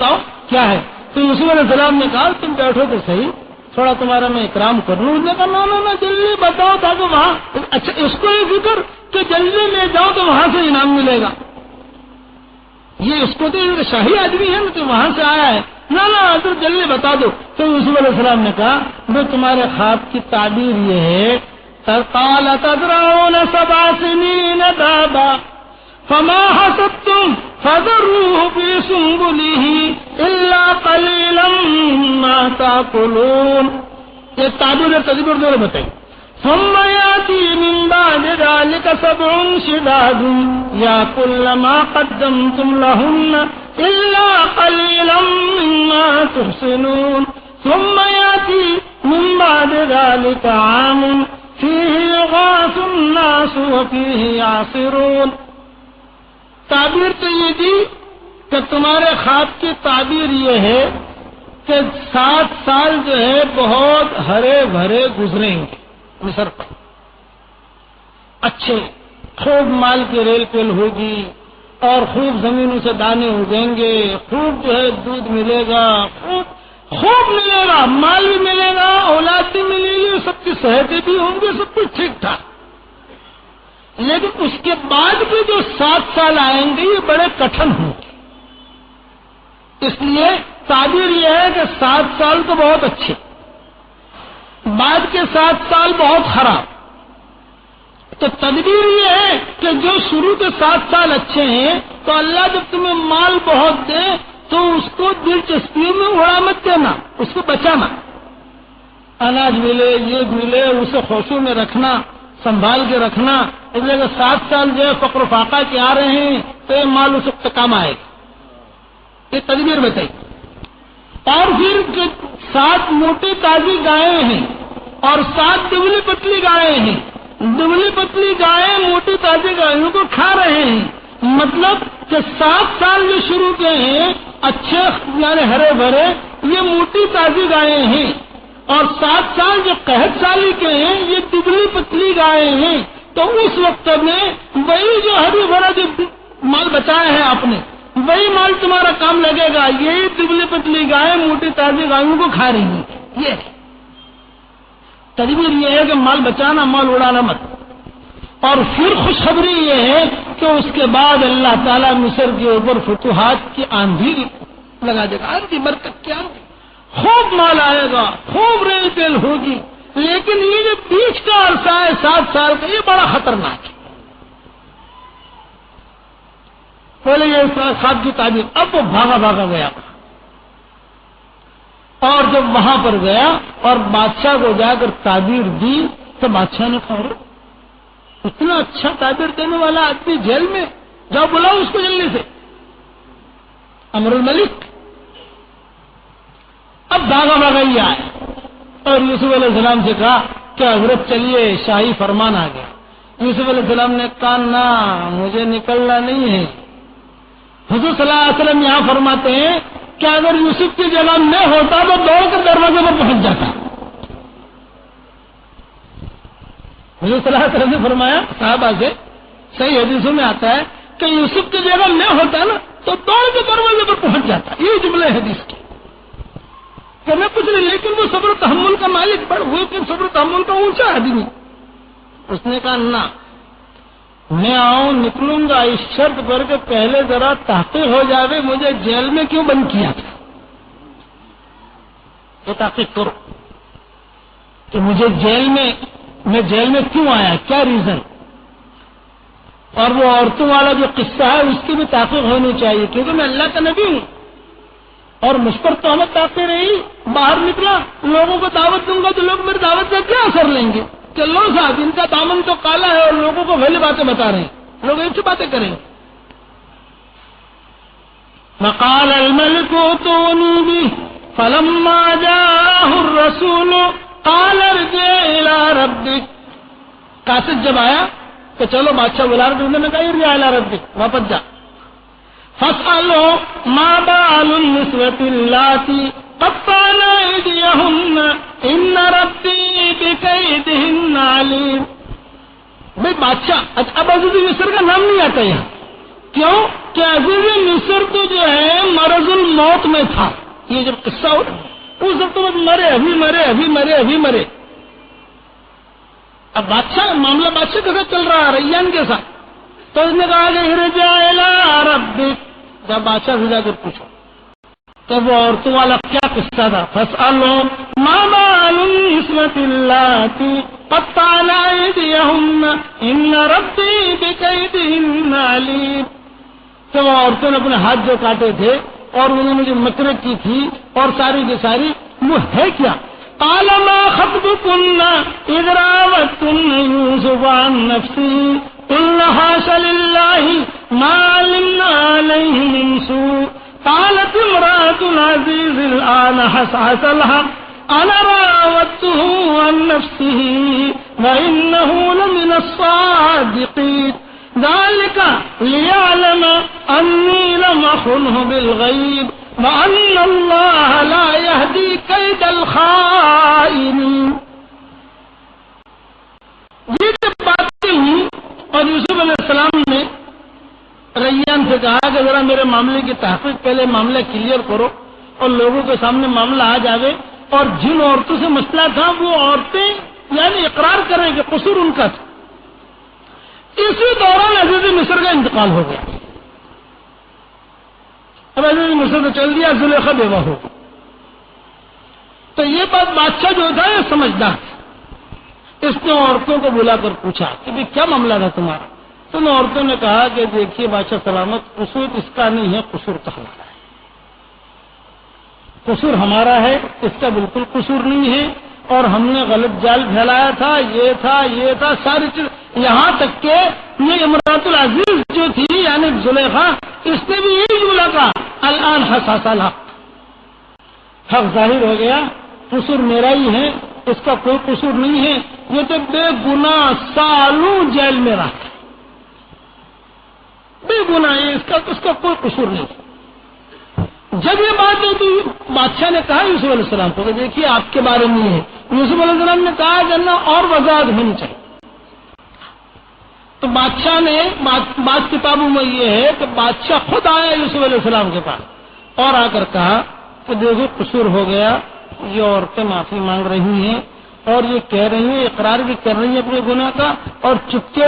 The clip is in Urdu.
بتاؤ کیا ہے؟ تو یوسف علیہ السلام نے کہا تم بیٹھو تو صحیح، تھوڑا تمہارا میں اکرام کر لوں. اس نے کہا نا جلدی بتاؤ تاکہ وہاں، اچھا اس کو یہ فکر کہ جلدی لے جاؤ تو وہاں سے انعام ملے گا. یہ اس کو تو شاہی آدمی ہے نا، تو وہاں سے آیا ہے. نہ حضرت جلدی بتا دو. تو یوسف علیہ السلام نے کہا میں تمہارے خواب کی تعبیر یہ ہے قال تزرعون 7 سنين دابا فما حصدتم فذروه في سنبله إلا قليلا مما تأكلون. یہ تعبیر تدبیر دونوں بتائی. ثم يأتي من بعد ذلك 7 شداد يأكلن ما قدمتم لهن إلا قليلا مما تحصنون ثم يأتي من بعد ذلك عام فيه يغاث الناس وفيه يعصرون. تعبیر تو یہ دی کہ تمہارے خواب کی تعبیر یہ ہے کہ 7 سال جو ہے بہت ہرے بھرے گزریں گے مصر پر، اچھے خوب مال کی ریل پیل ہوگی اور خوب زمینوں سے دانے اگیں گے، خوب جو ہے دودھ ملے گا، خوب ملے گا، مال بھی ملے گا، اولاد بھی ملے گی، سب کی صحتیں بھی ہوں گی، سب کچھ ٹھیک ٹھاک. لیکن اس کے بعد بھی جو 7 سال آئیں گے یہ بڑے کٹھن ہوں گے. اس لیے تعبیر یہ ہے کہ 7 سال تو بہت اچھے، بعد کے 7 سال بہت خراب. تو تدبیر یہ ہے کہ جو شروع کے 7 سال اچھے ہیں تو اللہ جب تمہیں مال بہت دے تو اس کو دلچسپیوں میں اڑا مت دینا، اس کو بچانا. اناج ملے، یہ ملے، اسے خوشوں میں رکھنا، سنبھال کے رکھنا. اس لیے کہ 7 سال جو ہے فقر و فاقہ کے آ رہے ہیں تو یہ مال اس وقت کام آئے گا. یہ تدبیر بتائی. اور پھر 7 موٹی تازی گائیں ہیں اور 7 دبلی پتلی گائیں ہیں. دبلی پتلی گائیں موٹی تازی گائوں کو کھا رہے ہیں. مطلب کہ 7 سال جو شروع کے ہیں اچھے یعنی ہرے بھرے، یہ موٹی تازی گائیں ہیں. اور 7 سال جو قحط سالی کے ہیں یہ دبلی پتلی گائیں ہیں. تو اس وقت میں وہی جو ہری بھرا جو مال بچایا ہے آپ نے، وہی مال تمہارا کام لگے گا. یہی دبلی پتلی گائیں موٹی تازی گائوں کو کھا رہی ہیں. یہ تدبیر یہ ہے کہ مال بچانا، مال اڑانا مت. اور پھر خوشخبری یہ ہے کہ اس کے بعد اللہ تعالیٰ مصر کے اوپر فتوحات کی آندھی لگا دے گا. آندھی برکت کی آندھی، خوب مال آئے گا، خوب ریل تیل ہوگی. لیکن یہ جو بیچ کا عرصہ ہے 7 سال کا، یہ بڑا خطرناک ہے. پہلے یہ خواب کی تعبیر. اب وہ بھاگا گیا اور جب وہاں پر گیا اور بادشاہ کو جا کر تعبیر دی تو بادشاہ نے کہا اتنا اچھا تعبیر دینے والا آدمی جیل میں، جاؤ بلاؤ اس کو جلدی سے. امر الملک اب بھاگا ہی آیا اور یوسف علیہ السلام سے کہا کہ حضرت چلیے شاہی فرمان آ گیا. یوسف علیہ السلام نے کہا نہ مجھے نکلنا نہیں ہے. حضور صلی اللہ علیہ وسلم یہاں فرماتے ہیں کہ اگر یوسف کی جگہ میں ہوتا تو دوڑ کر دروازے پر پہنچ جاتا. حضور صلی اللہ علیہ وسلم نے فرمایا صحابہ سے، صحیح حدیثوں میں آتا ہے کہ یوسف کی جگہ میں ہوتا نا تو دوڑ کے دروازے پر پہنچ جاتا. یہ جملے حدیث کی کہ میں کچھ نہیں، لیکن وہ صبر و تحمل کا مالک بڑھ ہوئے کہ صبر و تحمل کا اونچا آدمی. اس نے کہا نہ میں آؤں نکلوں گا اس شرط پر کہ پہلے ذرا تحقیق ہو جاوے مجھے جیل میں کیوں بند کیا تھا. یہ تحقیق کرو کہ مجھے میں جیل میں کیوں آیا، کیا ریزن. اور وہ عورتوں والا جو قصہ ہے اس کی بھی تحقیق ہونی چاہیے کیونکہ میں اللہ کا نبی ہوں اور مجھ پر تہمت آتی رہی. باہر نکلا لوگوں کو دعوت دوں گا تو لوگ میری دعوت کا کیا اثر لیں گے کہ لو صاحب ان کا دامن تو کالا ہے اور لوگوں کو وہی باتیں بتا رہے ہیں، لوگ ایسی باتیں کریں گے. وقال الملك ائتوني به فلما جاءه الرسول قال ارجع الى ربك. قاصد جب آیا کہ چلو بادشاہ بلا رہے انہوں نے کہا ارجع الى ربك، واپس جا. فاسألوا ما بال النسوة اللاتي قطعن أيديهن إن ربي بكيدهن عليم. بھائی بادشاہ اب عزیز مصر کا نام نہیں آتا یہاں، کیوں کہ عزیز مصر تو جو ہے مرض الموت میں تھا. یہ جب قصہ ہو اس وقت تو مرے ابھی مرے. اب بادشاہ معاملہ بادشاہ کے ساتھ چل رہا ہے ریان کے ساتھ. تو اس نے کہا کہ ارجع الی ربک، جب بادشاہ سے جا کر پوچھو تو وہ عورتوں والا کیا قصہ تھا. فاسألوا ما بال النسوة اللاتي قطعن أيديهن إن ربي بكيدهن عليم. تو وہ عورتوں نے اپنے ہاتھ جو کاٹے تھے اور انہوں نے جو مکریں کی تھی اور ساری کی ساری وہ ہے کیا. قال ما خطبكن إذ راوتن يوسف عن نفسه قلنا حاش لله ما علمنا عليه من سوء. قالت امرأة العزيز الآن حسحس الحق أنا راودته عن نفسه وإنه لمن الصادقين ذلك ليعلم أني لم أخنه بالغيب وأن الله لا يهدي كيد الخائنين. یہ جب باتیں ہوئی اور یوسف علیہ السلام نے ریان سے کہا کہ ذرا میرے معاملے کی تحقیق پہلے معاملہ کلیئر کرو اور لوگوں کے سامنے معاملہ آ جاوے، اور جن عورتوں سے مسئلہ تھا وہ عورتیں یعنی اقرار کریں کہ قصور ان کا تھا. اسی دوران عزیز مصر کا انتقال ہو گیا. اب عزیز مصر تو چل دیا، زلیخا بیوہ ہو گئی. تو یہ بات بادشاہ جو تھا یہ سمجھدار تھا. اس نے عورتوں کو بلا کر پوچھا کہ بھائی کیا معاملہ تھا تمہارا. تو ان عورتوں نے کہا کہ دیکھیے بادشاہ سلامت، قصور اس کا نہیں ہے، قصور تو ہمارا ہے. قصور ہمارا ہے، اس کا بالکل قصور نہیں ہے، اور ہم نے غلط جال پھیلایا تھا، یہ تھا ساری چیز. یہاں تک کہ یہ امراۃ العزیز جو تھی یعنی زلیخا، اس نے بھی یہی جملہ کہا الآن حساس الحق، حق ظاہر ہو گیا، قصور میرا ہی ہے، اس کا کوئی قصور نہیں ہے. یہ تو بے گناہ سالوں جیل میں رہا، بے گناہ ہے، اس کا کوئی قصور نہیں. جب یہ بات ہے تو بادشاہ نے کہا یوسف علیہ السلام کو کہ دیکھیے آپ کے بارے میں ہے. یوسف علیہ السلام نے کہا کہ نا اور وضاحت ہونی چاہیے. تو بادشاہ نے بات کتابوں میں یہ ہے کہ بادشاہ خود آیا یوسف علیہ السلام کے پاس اور آ کر کہا کہ دیکھو قصور ہو گیا، یہ عورتیں معافی مانگ رہی ہیں اور یہ کہہ رہی ہیں، اقرار بھی کر رہی ہیں اپنے گناہ کا، اور چپکے